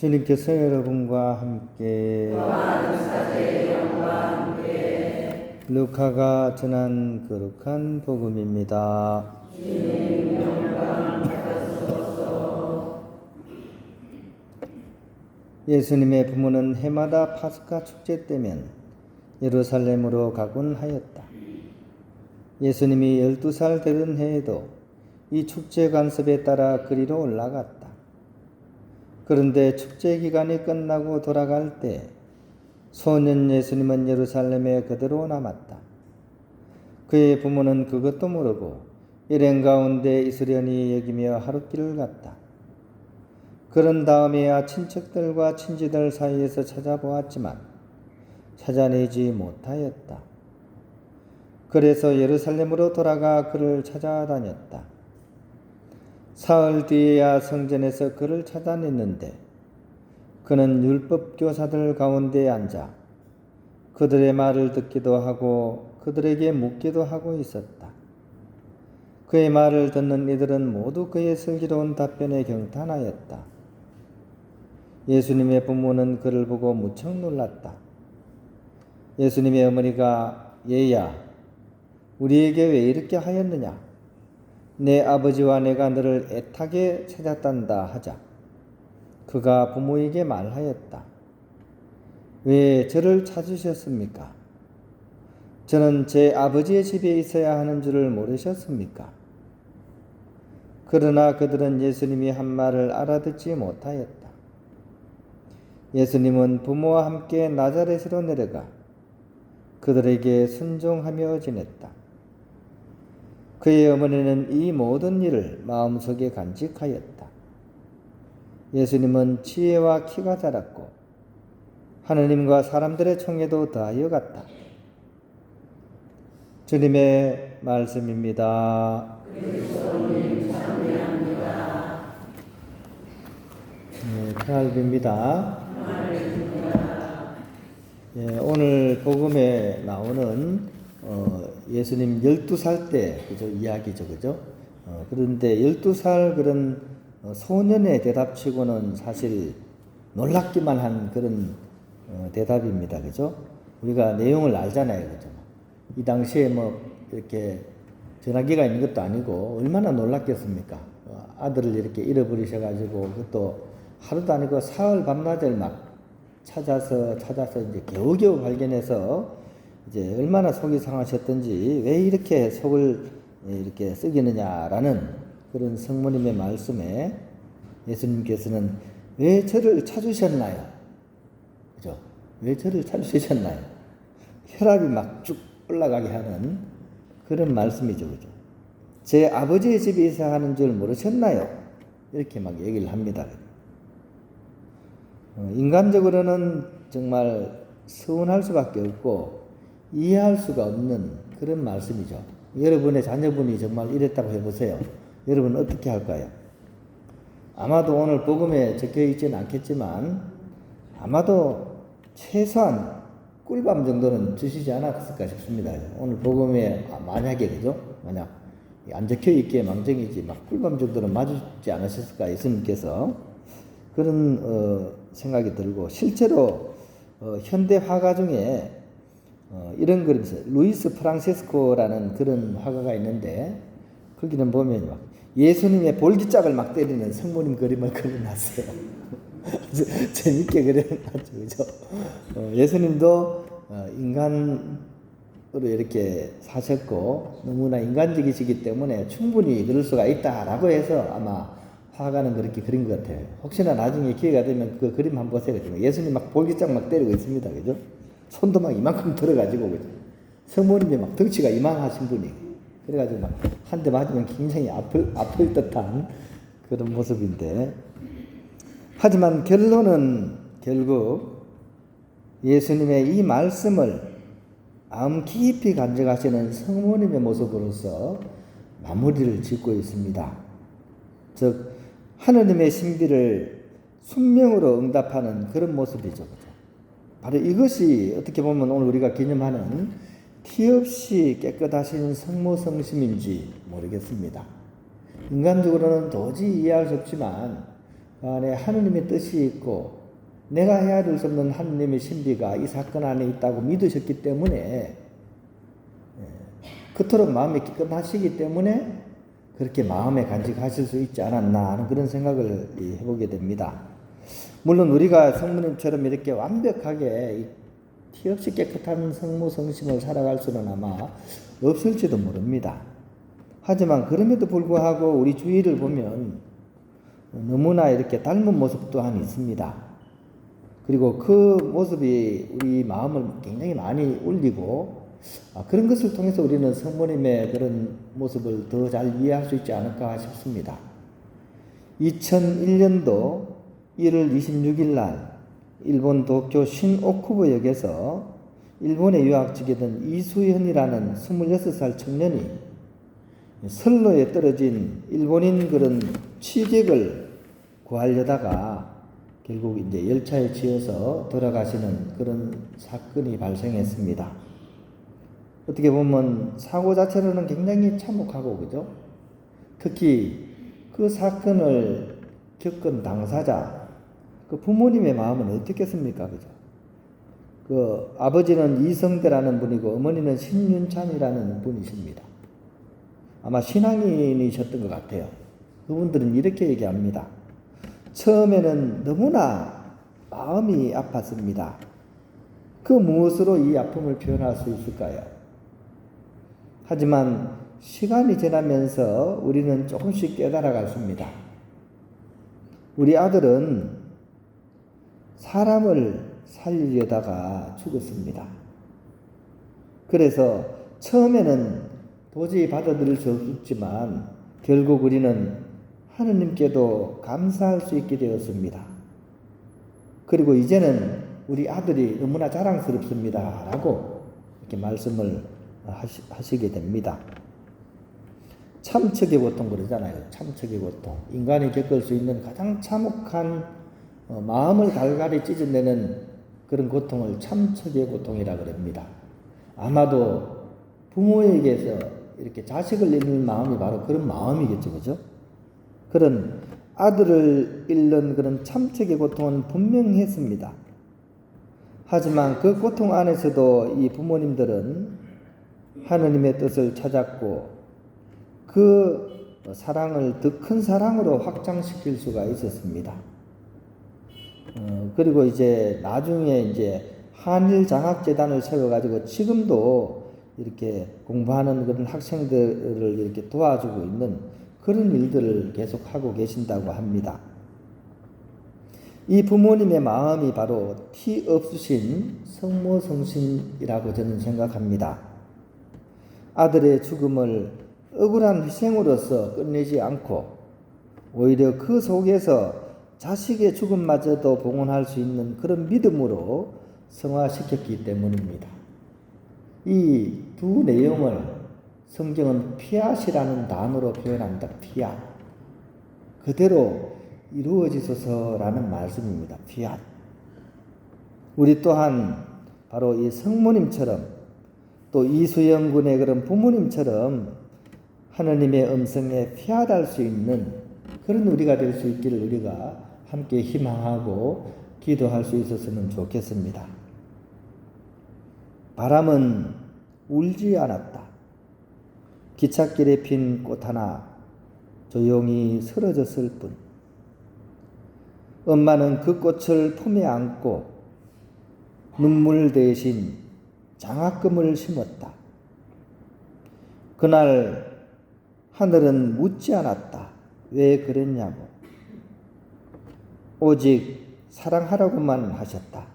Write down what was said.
주님께서 여러분과 함께 루카가 전한 거룩한 복음입니다. 예수님의 부모는 해마다 파스카 축제 때면 예루살렘으로 가곤 하였다. 예수님이 12살 되던 해에도 이 축제 관습에 따라 그리로 올라갔다. 그런데 축제 기간이 끝나고 돌아갈 때 소년 예수님은 예루살렘에 그대로 남았다. 그의 부모는 그것도 모르고 일행 가운데 있으려니 여기며 하룻길을 갔다. 그런 다음에야 친척들과 친지들 사이에서 찾아보았지만 찾아내지 못하였다. 그래서 예루살렘으로 돌아가 그를 찾아다녔다. 사흘 뒤에야 성전에서 그를 찾아냈는데 그는 율법 교사들 가운데 앉아 그들의 말을 듣기도 하고 그들에게 묻기도 하고 있었다. 그의 말을 듣는 이들은 모두 그의 슬기로운 답변에 경탄하였다. 예수님의 부모는 그를 보고 무척 놀랐다. 예수님의 어머니가 얘야, 우리에게 왜 이렇게 하였느냐? 내 아버지와 내가 너를 애타게 찾았단다 하자 그가 부모에게 말하였다. 왜 저를 찾으셨습니까? 저는 제 아버지의 집에 있어야 하는 줄을 모르셨습니까? 그러나 그들은 예수님이 한 말을 알아듣지 못하였다. 예수님은 부모와 함께 나자렛으로 내려가 그들에게 순종하며 지냈다. 그의 어머니는 이 모든 일을 마음속에 간직하였다. 예수님은 지혜와 키가 자랐고 하느님과 사람들의 총애도 더하여 갔다. 주님의 말씀입니다. 평안을 빕니다. 오늘 복음에 나오는 예수님 12살 때 그죠? 이야기죠. 그죠? 그런데 12살 그런 소년의 대답치고는 사실 놀랍기만 한 그런 대답입니다. 그죠? 우리가 내용을 알잖아요. 그죠? 이 당시에 뭐 이렇게 전화기가 있는 것도 아니고 얼마나 놀랐겠습니까? 아들을 이렇게 잃어버리셔가지고 그것도 하루도 아니고 사흘 밤낮을 막 찾아서 이제 겨우겨우 발견해서 이제 얼마나 속이 상하셨던지 왜 이렇게 속을 이렇게 썩이느냐라는 그런 성모님의 말씀에 예수님께서는 왜 저를 찾으셨나요? 그죠? 왜 저를 찾으셨나요? 혈압이 막 쭉 올라가게 하는 그런 말씀이죠. 그죠? 제 아버지의 집에 있어야 하는 줄 모르셨나요? 이렇게 막 얘기를 합니다. 인간적으로는 정말 서운할 수밖에 없고 이해할 수가 없는 그런 말씀이죠. 여러분의 자녀분이 정말 이랬다고 해보세요. 여러분 어떻게 할까요? 아마도 오늘 복음에 적혀 있지는 않겠지만 아마도 최소한 꿀밤 정도는 주시지 않았을까 싶습니다. 오늘 복음에 만약에 그죠? 만약 안 적혀 있기에 망정이지 막 꿀밤 정도는 맞지 않으셨을까 예수님께서 그런 생각이 들고 실제로 현대 화가 중에 이런 그림이 있어요. 루이스 프랑세스코라는 그런 화가가 있는데 거기는 보면 막 예수님의 볼기짝을 막 때리는 성모님 그림을 그려놨어요. 재밌게 그려놨죠. 그죠? 예수님도 인간으로 이렇게 사셨고 너무나 인간적이시기 때문에 충분히 그럴 수가 있다라고 해서 아마 화가는 그렇게 그린 것 같아요. 혹시나 나중에 기회가 되면 그 그림 한번 보세요. 예수님 막 볼기짝 막 때리고 있습니다. 그죠? 손도 막 이만큼 들어가지고, 그죠? 성모님이 막 덩치가 이만하신 분이. 그래가지고 막 한 대 맞으면 굉장히 아플 듯한 그런 모습인데. 하지만 결론은 결국 예수님의 이 말씀을 마음 깊이 간직하시는 성모님의 모습으로서 마무리를 짓고 있습니다. 즉, 하느님의 신비를 순명으로 응답하는 그런 모습이죠. 바로 이것이 어떻게 보면 오늘 우리가 기념하는 티 없이 깨끗하신 성모 성심인지 모르겠습니다. 인간적으로는 도저히 이해할 수 없지만 안에 하느님의 뜻이 있고 내가 헤아릴 수 없는 하느님의 신비가 이 사건 안에 있다고 믿으셨기 때문에 그토록 마음에 기꺼하시기 때문에 그렇게 마음에 간직하실 수 있지 않았나 하는 그런 생각을 해보게 됩니다. 물론 우리가 성모님처럼 이렇게 완벽하게 티 없이 깨끗한 성모 성심을 살아갈 수는 아마 없을지도 모릅니다. 하지만 그럼에도 불구하고 우리 주위를 보면 너무나 이렇게 닮은 모습 또한 있습니다. 그리고 그 모습이 우리 마음을 굉장히 많이 울리고 그런 것을 통해서 우리는 성모님의 그런 모습을 더 잘 이해할 수 있지 않을까 싶습니다. 2001년도 1월 26일 날 일본 도쿄 신오쿠보역에서 일본에 유학 중이던 이수현이라는 26살 청년이 선로에 떨어진 일본인 그런 취객을 구하려다가 결국 이제 열차에 치여서 돌아가시는 그런 사건이 발생했습니다. 어떻게 보면 사고 자체로는 굉장히 참혹하고 그죠? 특히 그 사건을 겪은 당사자, 그 부모님의 마음은 어떻겠습니까? 그죠? 그 아버지는 이성대라는 분이고 어머니는 신윤찬이라는 분이십니다. 아마 신앙인이셨던 것 같아요. 그분들은 이렇게 얘기합니다. 처음에는 너무나 마음이 아팠습니다. 그 무엇으로 이 아픔을 표현할 수 있을까요? 하지만 시간이 지나면서 우리는 조금씩 깨달아 갔습니다. 우리 아들은 사람을 살리려다가 죽었습니다. 그래서 처음에는 도저히 받아들일 수 없었지만 결국 우리는 하느님께도 감사할 수 있게 되었습니다. 그리고 이제는 우리 아들이 너무나 자랑스럽습니다. 라고 이렇게 말씀을 하시게 됩니다. 참척의 고통 그러잖아요. 참척의 고통. 인간이 겪을 수 있는 가장 참혹한 마음을 갈갈이 찢어내는 그런 고통을 참척의 고통이라 그럽니다. 아마도 부모에게서 이렇게 자식을 잃는 마음이 바로 그런 마음이겠죠. 그죠? 그런 아들을 잃는 그런 참척의 고통은 분명했습니다. 하지만 그 고통 안에서도 이 부모님들은 하느님의 뜻을 찾았고 그 사랑을 더 큰 사랑으로 확장시킬 수가 있었습니다. 그리고 이제 나중에 이제 한일 장학재단을 세워가지고 지금도 이렇게 공부하는 그런 학생들을 이렇게 도와주고 있는 그런 일들을 계속하고 계신다고 합니다. 이 부모님의 마음이 바로 티 없으신 성모성신이라고 저는 생각합니다. 아들의 죽음을 억울한 희생으로서 끝내지 않고 오히려 그 속에서 자식의 죽음마저도 봉헌할 수 있는 그런 믿음으로 성화시켰기 때문입니다. 이 두 내용을 성경은 피앗이라는 단어로 표현합니다. 피앗. 그대로 이루어지소서라는 말씀입니다. 피앗. 우리 또한 바로 이 성모님처럼 또 이수영 군의 그런 부모님처럼 하느님의 음성에 피앗할 수 있는 그런 우리가 될 수 있기를 우리가 함께 희망하고 기도할 수 있었으면 좋겠습니다. 바람은 울지 않았다. 기찻길에 핀 꽃 하나 조용히 쓰러졌을 뿐. 엄마는 그 꽃을 품에 안고 눈물 대신 장학금을 심었다. 그날 하늘은 묻지 않았다. 왜 그랬냐고. 오직 사랑하라고만 하셨다.